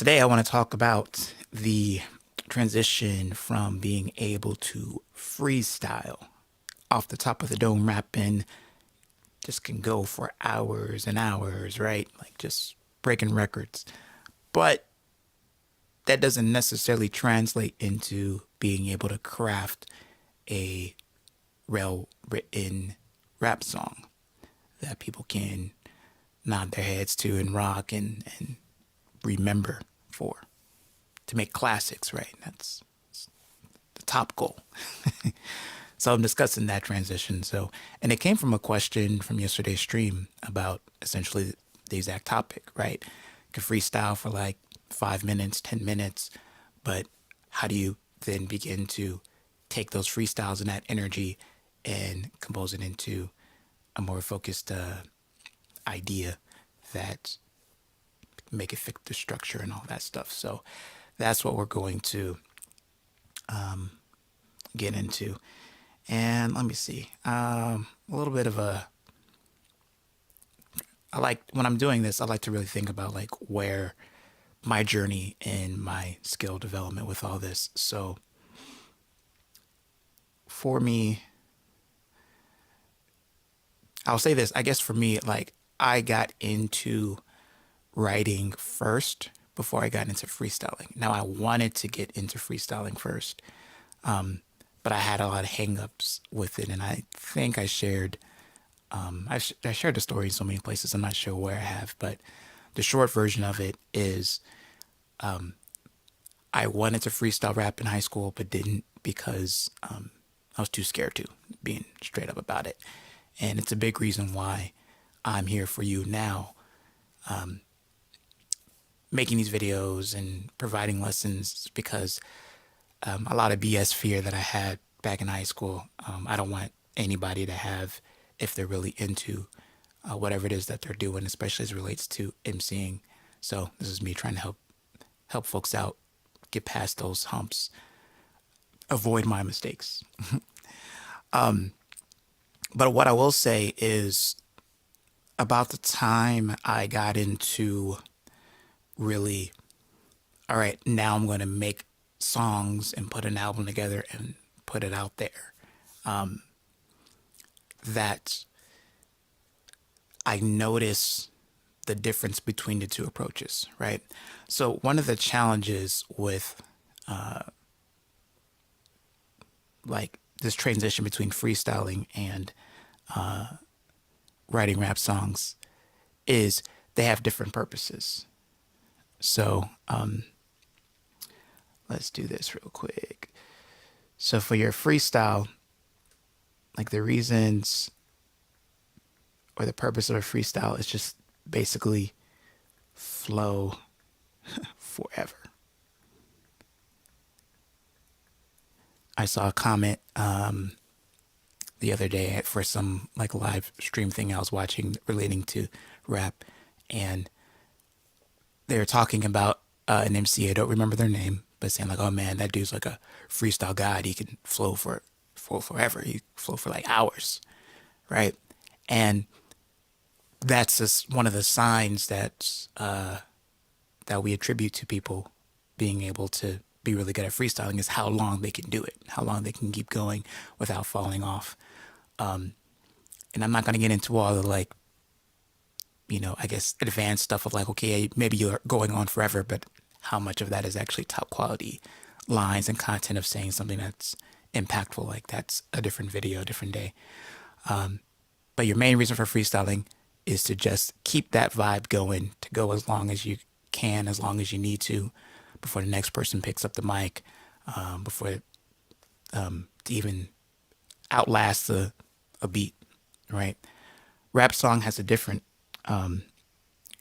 Today, I want to talk about the transition from being able to freestyle off the top of the dome rapping. Just can go for hours and hours, right? Like just breaking records. But that doesn't necessarily translate into being able to craft a well written rap song that people can nod their heads to and rock and remember for, to make classics, right? That's the top goal. So I'm discussing that transition. And it came from a question from yesterday's stream about essentially the exact topic, right? You can freestyle for like 5 minutes, 10 minutes, but how do you then begin to take those freestyles and that energy and compose it into a more focused idea that make it fit the structure and all that stuff. So that's what we're going to get into. And let me see. A little bit of a. I like when I'm doing this. I like to really think about like where my journey and my skill development with all this. So for me, I'll say this. I guess for me, like I got into writing first before I got into freestyling. Now I wanted to get into freestyling first, but I had a lot of hangups with it, and I think I shared I shared the story in so many places. I'm not sure where I have, but the short version of it is I wanted to freestyle rap in high school, but didn't because I was too scared to, being straight up about it. And it's a big reason why I'm here for you now, making these videos and providing lessons because a lot of BS fear that I had back in high school, I don't want anybody to have if they're really into whatever it is that they're doing, especially as it relates to MCing. So this is me trying to help folks out, get past those humps, avoid my mistakes. But what I will say is about the time I got into really, all right, now I'm going to make songs and put an album together and put it out there. That I notice the difference between the two approaches, right? So one of the challenges with like this transition between freestyling and writing rap songs is they have different purposes. So let's do this real quick. So for your freestyle, like the reasons or the purpose of a freestyle is just basically flow forever. I saw a comment the other day for some like live stream thing I was watching relating to rap, and they were talking about an MC. I don't remember their name, but saying like, "Oh man, that dude's like a freestyle god. He can flow forever. He flow for like hours, right?" And that's just one of the signs that we attribute to people being able to be really good at freestyling is how long they can do it, how long they can keep going without falling off. And I'm not going to get into all the like, I guess advanced stuff of like, okay, maybe you're going on forever, but how much of that is actually top quality lines and content of saying something that's impactful? Like that's a different video, a different day. But your main reason for freestyling is to just keep that vibe going, to go as long as you can, as long as you need to, before the next person picks up the mic, before to even outlast a beat, right? Rap song has a different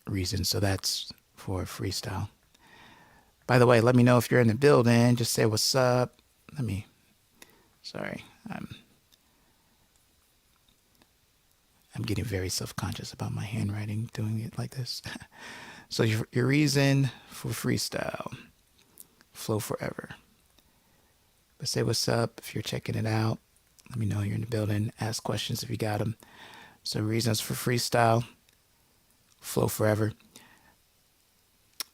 reason, so that's for freestyle. By the way, let me know if you're in the building. Just say what's up. Sorry, I'm getting very self-conscious about my handwriting doing it like this. So your reason for freestyle, flow forever. But say what's up if you're checking it out. Let me know you're in the building. Ask questions if you got them. So reasons for freestyle, flow forever.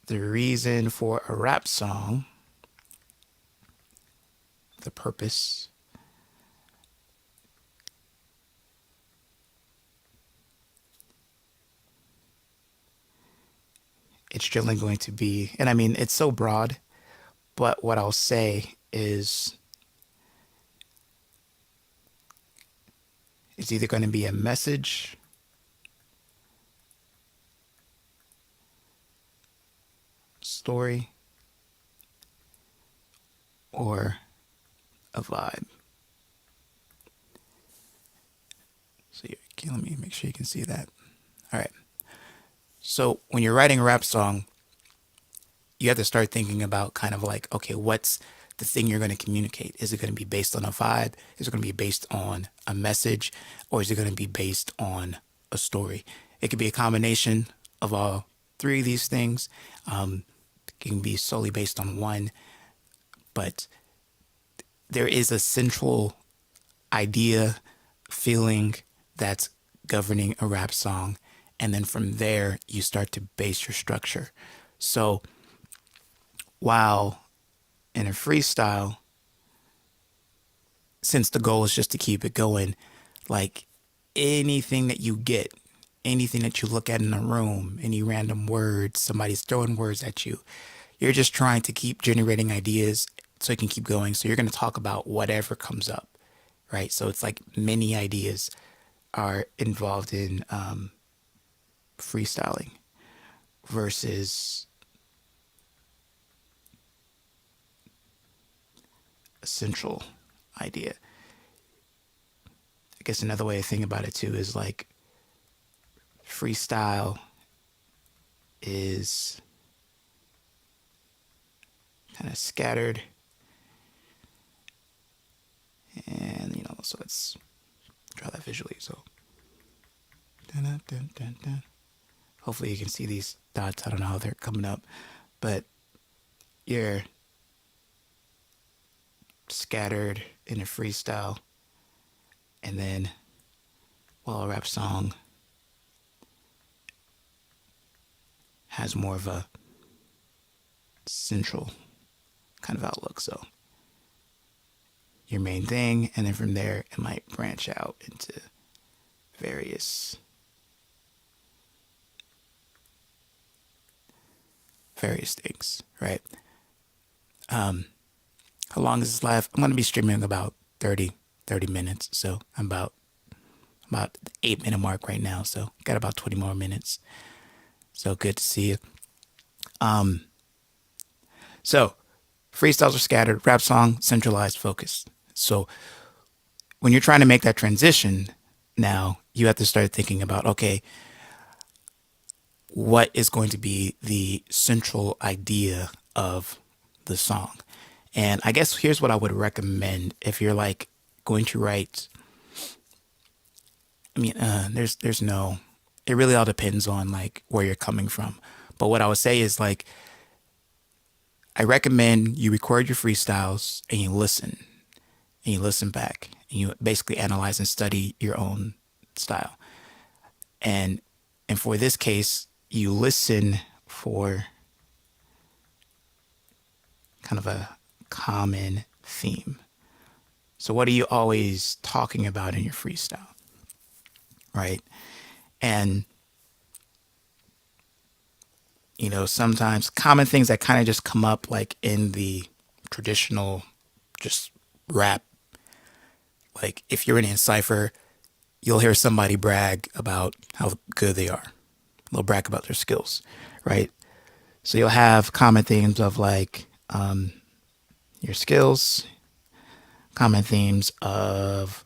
the reason for a rap song, the purpose, it's generally going to be, and I mean, it's so broad, but what I'll say is it's either going to be a message, story, or a vibe. So let me make sure you can see that. All right. So when you're writing a rap song, you have to start thinking about kind of like, okay, what's the thing you're going to communicate? Is it going to be based on a vibe? Is it going to be based on a message? Or is it going to be based on a story? It could be a combination of all three of these things. It can be solely based on one, but there is a central idea, feeling that's governing a rap song. And then from there, you start to base your structure. So while in a freestyle, since the goal is just to keep it going, like anything that you get, anything that you look at in a room, any random words, somebody's throwing words at you, you're just trying to keep generating ideas so you can keep going. So you're going to talk about whatever comes up, right? So it's like many ideas are involved in freestyling versus a central idea. I guess another way to think about it too is like freestyle is kind of scattered, and so let's draw that visually. So dun, dun, dun, dun, dun. Hopefully you can see these dots. I don't know how they're coming up, but you're scattered in a freestyle, and then while a rap song has more of a central kind of outlook. So your main thing, and then from there it might branch out into various things, right? How long is this live? I'm going to be streaming about 30 minutes. So I'm about the 8-minute mark right now. So got about 20 more minutes. So good to see you. So freestyles are scattered, rap song, centralized, focused. So when you're trying to make that transition, now you have to start thinking about, okay, what is going to be the central idea of the song? And I guess here's what I would recommend if you're like going to write. I mean, there's no. It really all depends on like where you're coming from. But what I would say is like, I recommend you record your freestyles and you listen back and you basically analyze and study your own style. And for this case, you listen for kind of a common theme. So what are you always talking about in your freestyle? Right? And sometimes common things that kind of just come up like in the traditional just rap. Like if you're in a cipher, you'll hear somebody brag about how good they are. They'll brag about their skills, right? So you'll have common themes of like your skills, common themes of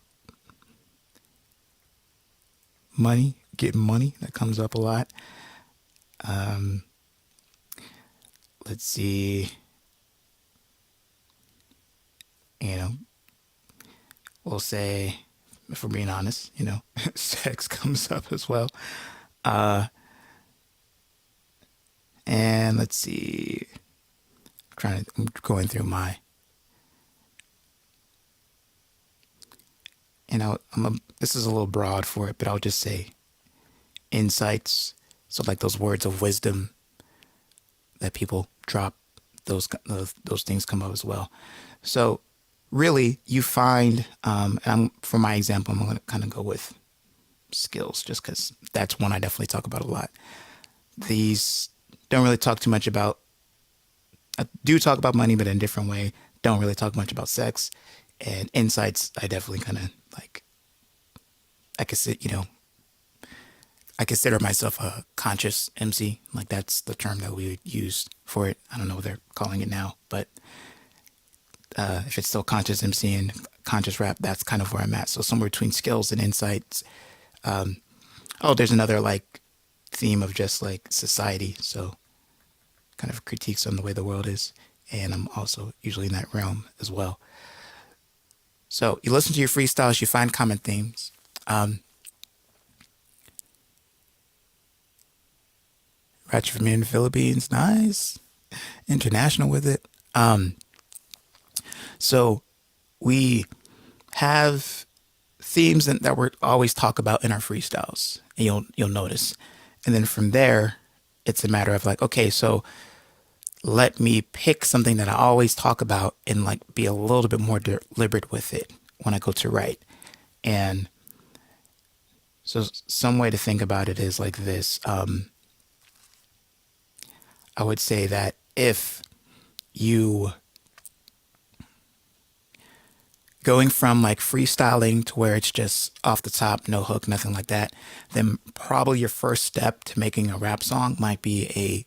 money, getting money. That comes up a lot. Let's see. We'll say, if we're being honest, sex comes up as well. And let's see. I'm going through my, this is a little broad for it, but I'll just say insights. So like those words of wisdom that people drop, those things come up as well. So really, you find, and for my example, I'm going to kind of go with skills just because that's one I definitely talk about a lot. These don't really talk too much about. I do talk about money, but in a different way. Don't really talk much about sex and insights. I definitely kind of like. I could sit, I consider myself a conscious MC. Like that's the term that we would use for it. I don't know what they're calling it now, but if it's still conscious MC and conscious rap, that's kind of where I'm at. So somewhere between skills and insights. Oh, there's another like theme of just like society. So kind of critiques on the way the world is. And I'm also usually in that realm as well. So you listen to your freestyles, you find common themes. Ratchet from here in the Philippines, nice. International with it. So we have themes that we always talk about in our freestyles, and you'll notice. And then from there, it's a matter of like, okay, so let me pick something that I always talk about and like be a little bit more deliberate with it when I go to write. And so some way to think about it is like this. I would say that if you going from like freestyling to where it's just off the top, no hook, nothing like that, then probably your first step to making a rap song might be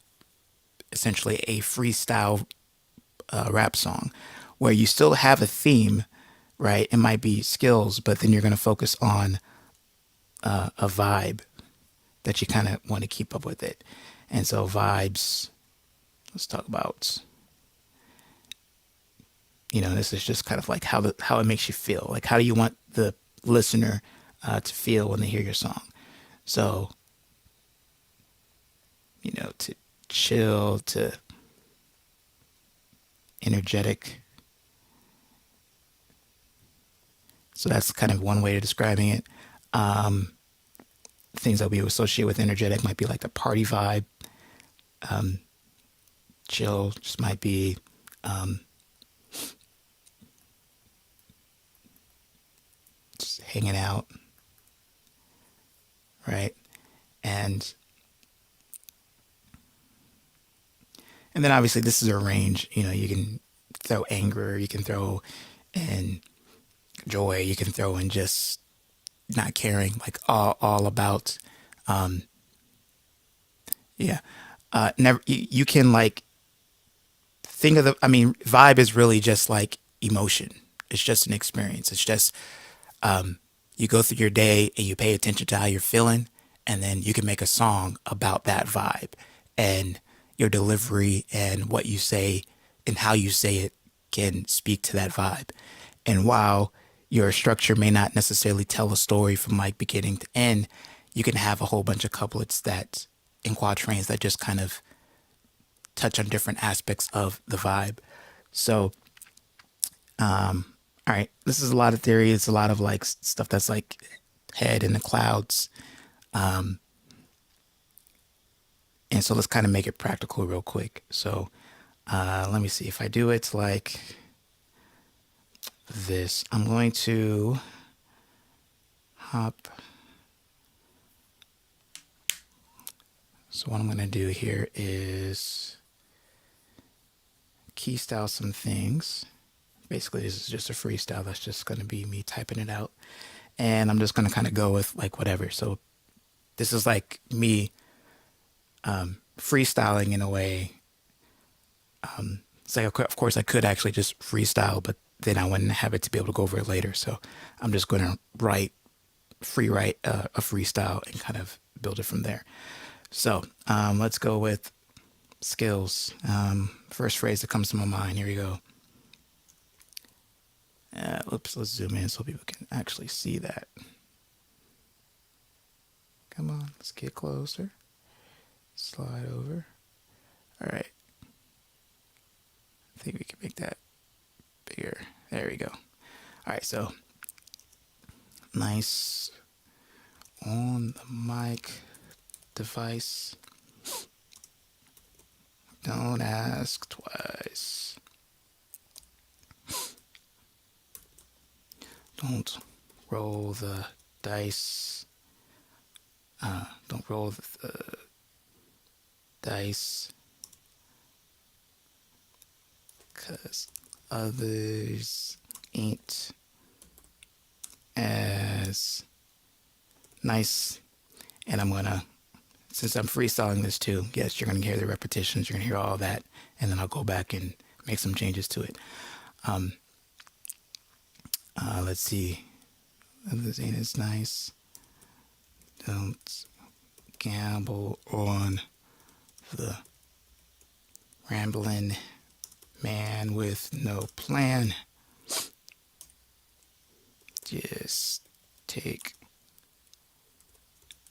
essentially a freestyle rap song where you still have a theme, right? It might be skills, but then you're going to focus on a vibe that you kind of want to keep up with it. And so vibes, let's talk about, this is just kind of like how it makes you feel. Like how do you want the listener to feel when they hear your song? So, to chill, to energetic. So that's kind of one way of describing it. Things that we associate with energetic might be like the party vibe. Chill just might be just hanging out, right? And then obviously this is a range. You can throw anger, you can throw in joy, you can throw in just not caring, like all about, yeah. Never you can like think of vibe is really just like emotion. It's just an experience. It's just you go through your day and you pay attention to how you're feeling, and then you can make a song about that vibe, and your delivery and what you say and how you say it can speak to that vibe. And while your structure may not necessarily tell a story from like beginning to end, you can have a whole bunch of couplets that in quatrains that just kind of touch on different aspects of the vibe. So all right, this is a lot of theory. It's a lot of like stuff that's like head in the clouds. And so let's kind of make it practical real quick. So let me see if I do it like this. I'm going to hop. So what I'm going to do here is key style some things. Basically, this is just a freestyle. That's just going to be me typing it out. And I'm just going to kind of go with like whatever. So this is like me freestyling in a way. It's like, of course, I could actually just freestyle, but then I wouldn't have it to be able to go over it later. So I'm just going to write a freestyle and kind of build it from there. So let's go with skills. First phrase that comes to my mind. Here we go. Oops, let's zoom in so people can actually see that. Come on, let's get closer. Slide over. All right. I think we can make that bigger. There we go. All right, so nice on the mic device. Don't ask twice. Don't roll the dice. Don't roll the dice because others ain't as nice. And I'm gonna, since I'm freestyling this too, yes, you're gonna hear the repetitions, you're gonna hear all that, and then I'll go back and make some changes to it. Let's see. Others ain't as nice. Don't gamble on the rambling man with no plan. Just take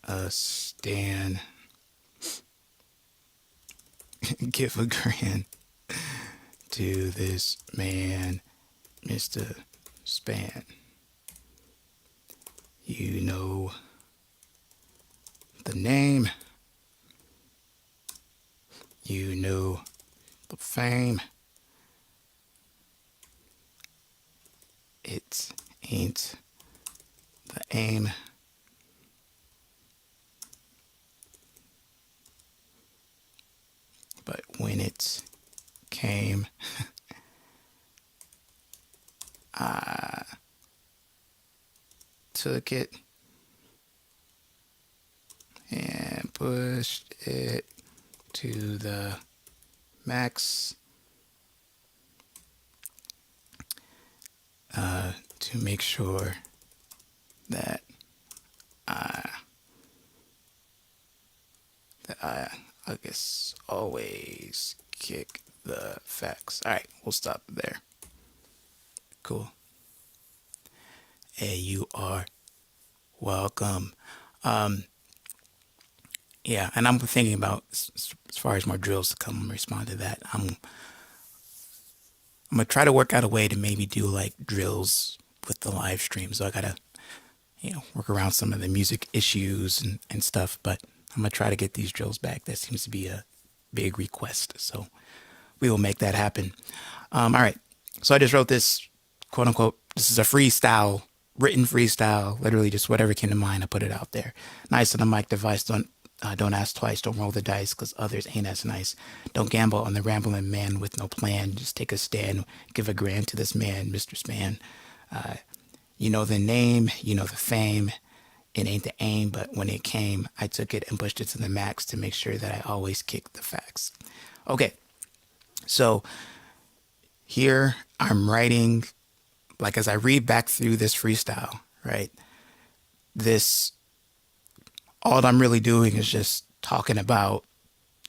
a stand. Give a grin to this man, Mr. Span. You know the name. You know the fame. It ain't the aim. But when it came, I took it and pushed it to the max to make sure that I guess always kick the facts. All right, we'll stop there. Cool. Hey, you are welcome. Yeah, and I'm thinking about as far as more drills to come respond to that. I'm gonna try to work out a way to maybe do like drills with the live stream. So I gotta, work around some of the music issues and stuff. But I'm gonna try to get these drills back. That seems to be a big request. So we will make that happen. All right. So I just wrote this, quote unquote. This is a freestyle, written freestyle. Literally just whatever came to mind. I put it out there. Nice on the mic device. Don't ask twice. Don't roll the dice because others ain't as nice. Don't gamble on the rambling man with no plan. Just take a stand. Give a grand to this man, Mr. Span. You know the name. You know the fame. It ain't the aim, but when it came, I took it and pushed it to the max to make sure that I always kick the facts. Okay, so here I'm writing, like as I read back through this freestyle, right? This, all I'm really doing is just talking about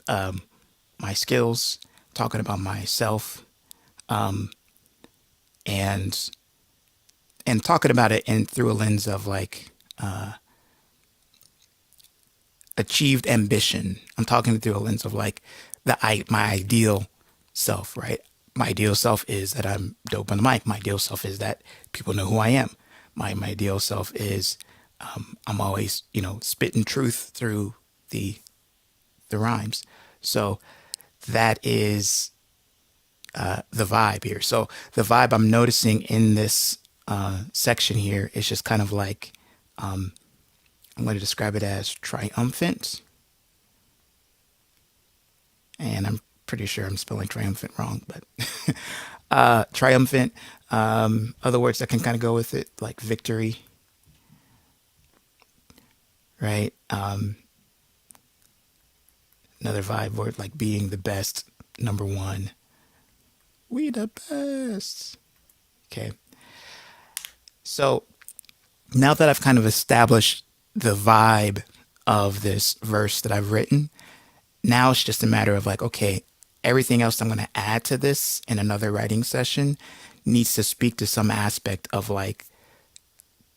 my skills, talking about myself, and talking about it in through a lens of like achieved ambition. I'm talking through a lens of like my ideal self, right? My ideal self is that I'm dope on the mic. My ideal self is that people know who I am. My ideal self is I'm always, spitting truth through the rhymes. So that is the vibe here. So the vibe I'm noticing in this section here is just kind of like I'm going to describe it as triumphant. And I'm pretty sure I'm spelling triumphant wrong, but triumphant. Other words that can kind of go with it, like victory, right? Another vibe word like being the best, number one. We the best. Okay. So now that I've kind of established the vibe of this verse that I've written, now it's just a matter of like, okay, everything else I'm going to add to this in another writing session needs to speak to some aspect of like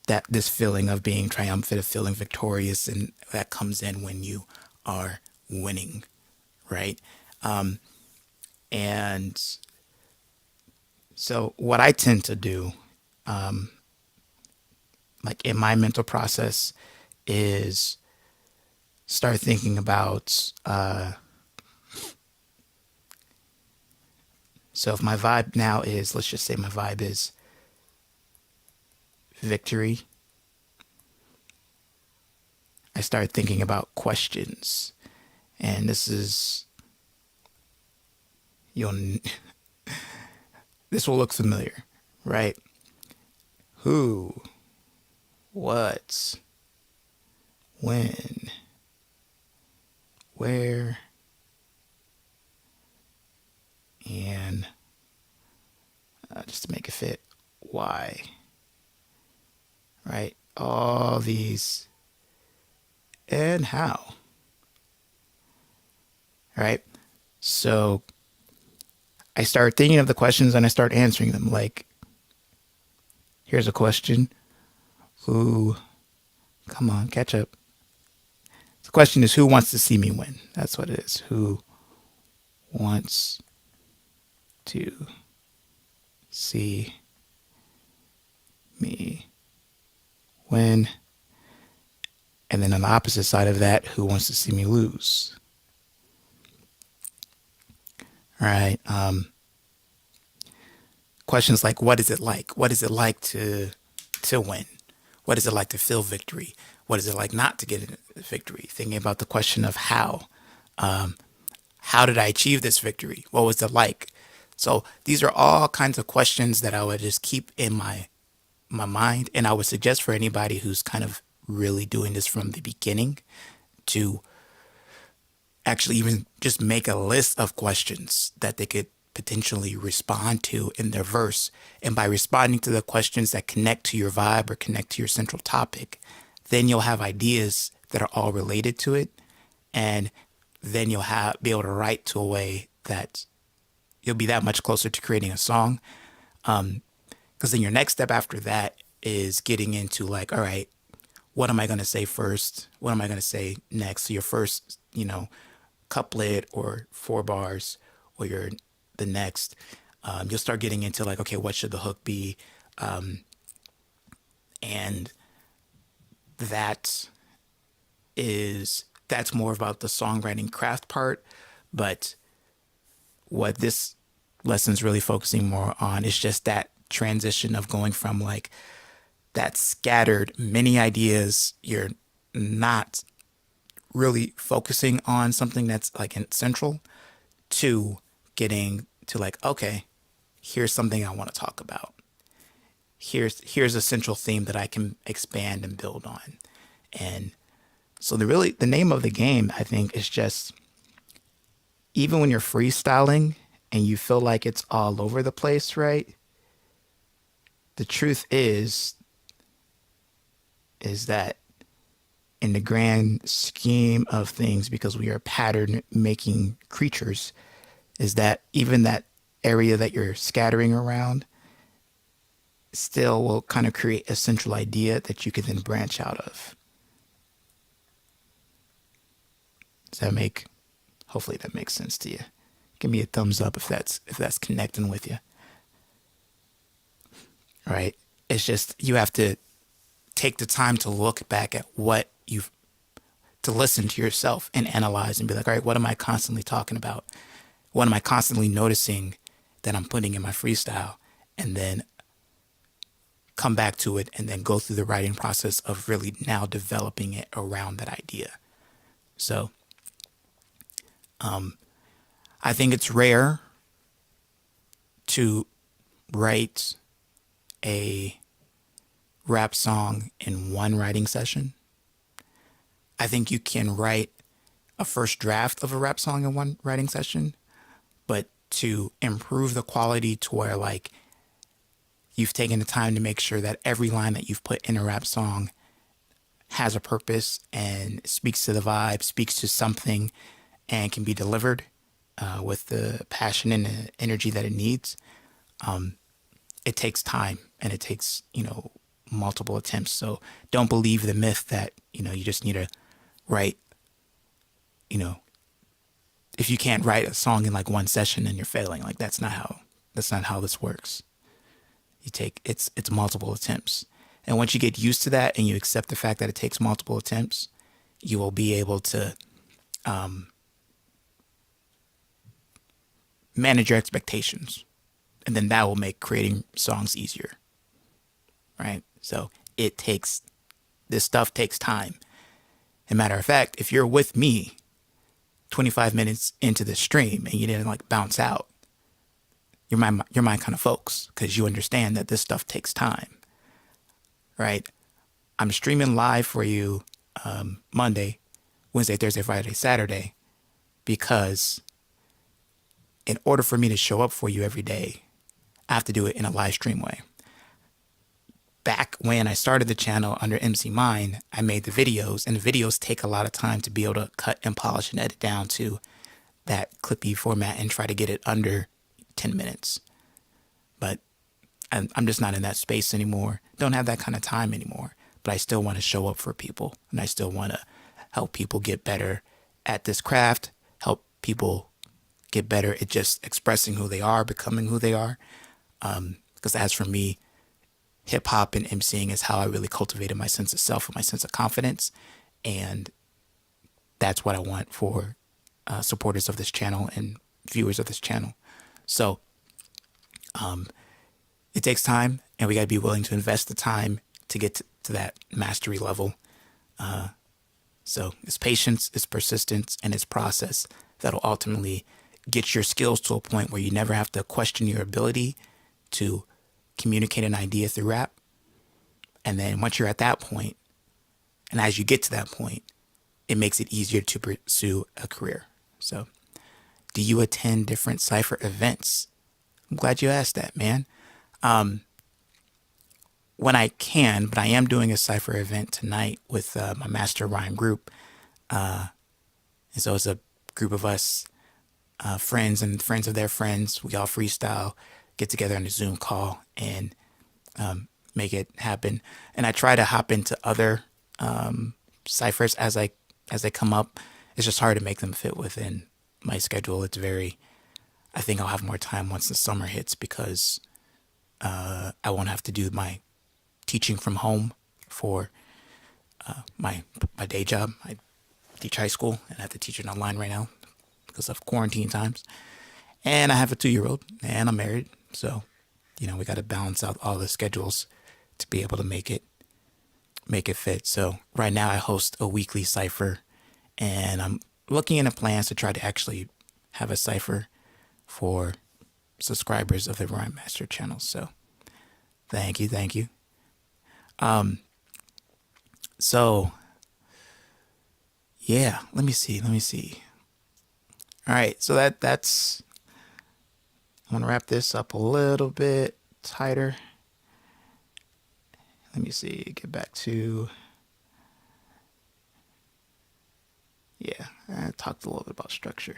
that, this feeling of being triumphant, of feeling victorious, and that comes in when you are winning, right? And so what I tend to do, like in my mental process, is start thinking about So if my vibe now is, let's just say my vibe is victory, I start thinking about questions. And this is, you'll, this will look familiar, right? Who, what, when, where, and just to make it fit, why, right? All these, and how, right? So I start thinking of the questions and I start answering them. Like, here's a question. Who, come on, catch up. The question is, who wants to see me win? That's what it is. Who wants to see me win? And then on the opposite side of that, who wants to see me lose? All right. Questions like, what is it like? What is it like to win? What is it like to feel victory? What is it like not to get a victory? Thinking about the question of how. How did I achieve this victory? What was it like? So these are all kinds of questions that I would just keep in my mind, and I would suggest for anybody who's kind of really doing this from the beginning to actually even just make a list of questions that they could potentially respond to in their verse. And by responding to the questions that connect to your vibe or connect to your central topic, then you'll have ideas that are all related to it. And then you'll be able to write to a way that you'll be that much closer to creating a song. Because then your next step after that is getting into like, all right, what am I going to say first? What am I going to say next? So your first, couplet or 4 bars, or the next, you'll start getting into like, okay, what should the hook be? And that that's more about the songwriting craft part. But what this lesson is really focusing more on is just that transition of going from like that scattered many ideas. You're not really focusing on something that's like in central, to getting to like, okay, here's something I want to talk about. Here's a central theme that I can expand and build on. And so the name of the game, I think, is just, even when you're freestyling and you feel like it's all over the place, right? The truth is that in the grand scheme of things, because we are pattern making creatures, is that even that area that you're scattering around still will kind of create a central idea that you can then branch out of. Does that make, hopefully that makes sense to you. Give me a thumbs up if that's connecting with you. Right? It's just, you have to take the time to look back at what you've, to listen to yourself and analyze and be like, all right, what am I constantly talking about? What am I constantly noticing that I'm putting in my freestyle? And then come back to it and then go through the writing process of really now developing it around that idea. So I think it's rare to write a rap song in one writing session. I think you can write a first draft of a rap song in one writing session, but to improve the quality to where like you've taken the time to make sure that every line that you've put in a rap song has a purpose and speaks to the vibe, speaks to something, and can be delivered with the passion and the energy that it needs. It takes time, and it takes, multiple attempts. So don't believe the myth that, you just need to write, if you can't write a song in like one session, then you're failing. Like that's not how this works. It's multiple attempts. And once you get used to that and you accept the fact that it takes multiple attempts, you will be able to manage your expectations, and then that will make creating songs easier, right? So it takes, this stuff takes time. As a matter of fact, if you're with me 25 minutes into the stream and you didn't like bounce out, you're my kind of folks, because you understand that this stuff takes time, right? I'm streaming live for you Monday, Wednesday, Thursday, Friday, Saturday, because in order for me to show up for you every day, I have to do it in a live stream way. Back when I started the channel under MC Mind, I made the videos, and the videos take a lot of time to be able to cut and polish and edit down to that clippy format and try to get it under 10 minutes. But I'm just not in that space anymore. Don't have that kind of time anymore. But I still want to show up for people, and I still want to help people get better at this craft, help people get better at just expressing who they are, becoming who they are. Because as for me, hip hop and MCing is how I really cultivated my sense of self and my sense of confidence. And that's what I want for supporters of this channel and viewers of this channel. So it takes time, and we got to be willing to invest the time to get to that mastery level. So it's patience, it's persistence, and it's process that'll ultimately get your skills to a point where you never have to question your ability to communicate an idea through rap. And then once you're at that point, and as you get to that point, it makes it easier to pursue a career. So, do you attend different cypher events? I'm glad you asked that, man. When I can, but I am doing a cypher event tonight with my master rhyme group. And so it's a group of us, friends and friends of their friends. We all freestyle, get together on a Zoom call, and make it happen. And I try to hop into other ciphers as they come up. It's just hard to make them fit within my schedule. It's very, I think I'll have more time once the summer hits, because I won't have to do my teaching from home for my day job. I teach high school, and I have to teach it online right now because of quarantine times. And I have a 2-year-old, and I'm married. So, we got to balance out all the schedules to be able to make it fit. So right now I host a weekly cipher, and I'm looking into plans to try to actually have a cipher for subscribers of the Rhyme Master channel. So thank you. So yeah, let me see. All right, so that's I want to wrap this up a little bit tighter. Let me see, get back to, yeah, I talked a little bit about structure.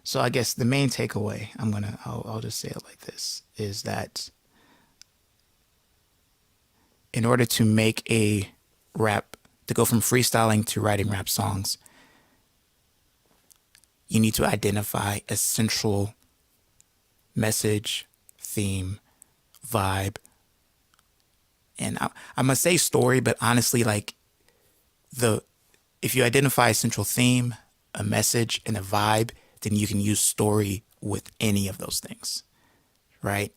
So I guess the main takeaway, I'll just say it like this, is that in order to make a rap, to go from freestyling to writing rap songs, you need to identify a central message, theme, vibe. And I'm gonna say story, but honestly, like, if you identify a central theme, a message, and a vibe, then you can use story with any of those things, right?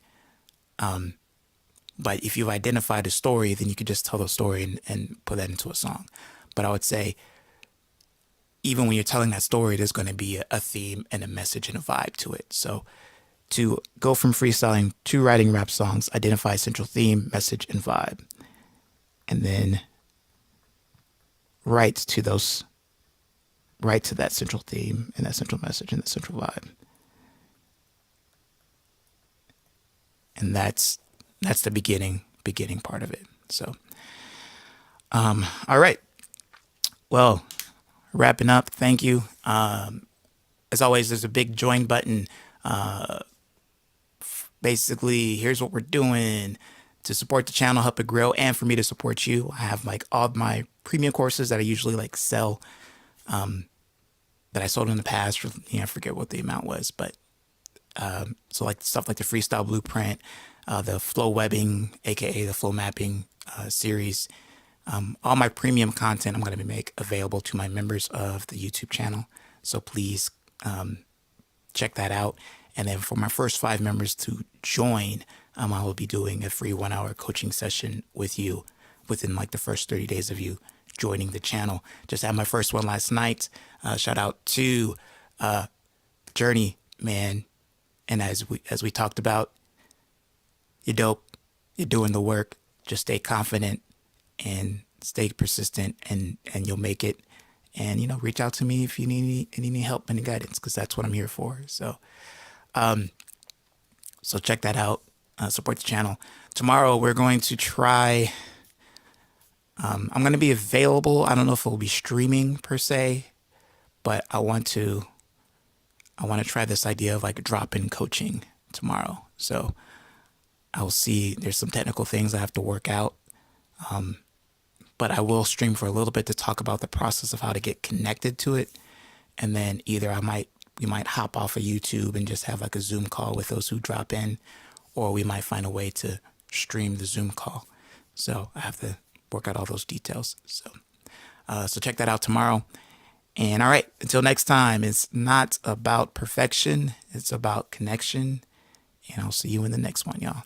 But if you've identified a story, then you could just tell the story and put that into a song. But I would say, even when you're telling that story, there's going to be a theme and a message and a vibe to it. So to go from freestyling to writing rap songs, identify a central theme, message, and vibe. And then write to that central theme and that central message and that central vibe. And that's the beginning part of it. So, all right. Well, wrapping up. Thank you. As always, there's a big join button. Basically, here's what we're doing to support the channel, help it grow, and for me to support you. I have like all my premium courses that I usually like sell, that I sold in the past. For, I forget what the amount was, but so like stuff like the Freestyle Blueprint, the Flow Webbing, aka the Flow Mapping series. All my premium content I'm going to make available to my members of the YouTube channel. So please check that out. And then for my first 5 members to join, I will be doing a free 1 hour coaching session with you within like the first 30 days of you joining the channel. Just had my first one last night. Shout out to Journey, man. And as we talked about, you're dope. You're doing the work. Just stay confident and stay persistent, and you'll make it. And reach out to me if you need any help, any guidance, because that's what I'm here for. So check that out. Support the channel. Tomorrow we're going to try. I'm going to be available. I don't know if it'll be streaming per se, but I want to try this idea of like drop-in coaching tomorrow. So I'll see. There's some technical things I have to work out. But I will stream for a little bit to talk about the process of how to get connected to it. And then either we might hop off of YouTube and just have like a Zoom call with those who drop in, or we might find a way to stream the Zoom call. So I have to work out all those details. So check that out tomorrow. And all right, until next time, it's not about perfection. It's about connection. And I'll see you in the next one, y'all.